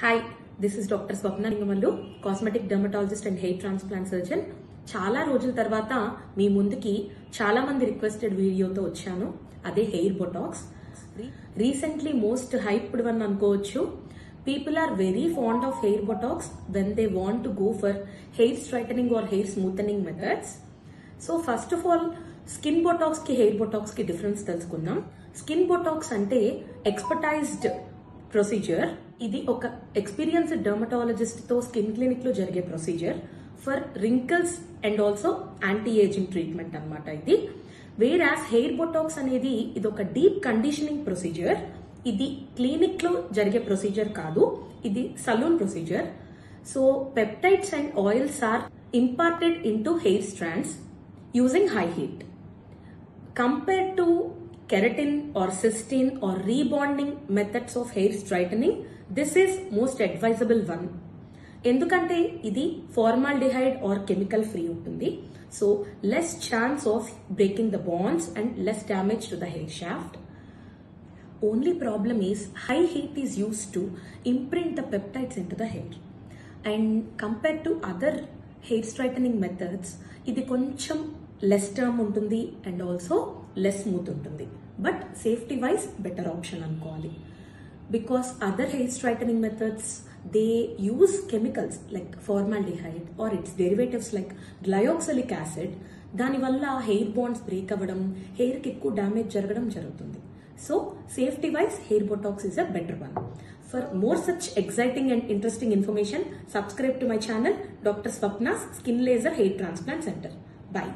Hi, this is doctor Swapna Lingamallu, cosmetic dermatologist and hair transplant surgeon. చాలా రోజుల తర్వాత మీ ముందుకి చాలా మంది రిక్వెస్టెడ్ వీడియోతో వచ్చాను. అదే hair botox. Recently most hyped one అనుకోవచ్చు. People are very fond of hair botox when they want to go for hair straightening or hair smoothening methods. So first of all skin botox కి hair botox కి difference తెలుసుకుందాం. Skin botox అంటే expertised procedure. ఇది ఒక experienced dermatologist తో skin clinic లో జరిగే procedure for wrinkles and also anti ageing treatment అన్నమాట ఇది. వేరాస్ హెయిర్ బొటాక్స్ అనేది ఇది ఒక డీప్ కండిషనింగ్ ప్రొసీజర్. ఇది క్లినిక్ లో జరిగే ప్రొసీజర్ కాదు, ఇది salon procedure. So peptides and oils are imparted into hair strands using high heat. Compared to keratin or cystine or rebonding methods of hair straightening, this is most advisable one. ఎందుకంటే ఇది formaldehyde are chemical free ఉంటుంది. So less chance of breaking the bonds and less damage to the hair shaft. Only problem is high heat is used to imprint the peptides into the hair. And compared to other hair straightening methods, ఇది కొంచెం less term ఉంటుంది and also less smooth ఉంటుంది. But safety wise better option అనుకోవాలి. Because other hair straightening methods they use chemicals like formaldehyde or its derivatives like glyoxylic acid. దానివల్ల hair bonds break అవ్వడం, hair కి ఎక్కువ damage జరగడం జరుగుతుంది. So safety wise hair botox is a better one. For more such exciting and interesting information, subscribe to my channel, Dr. Swapna's Skin Laser Hair Transplant Center. Bye.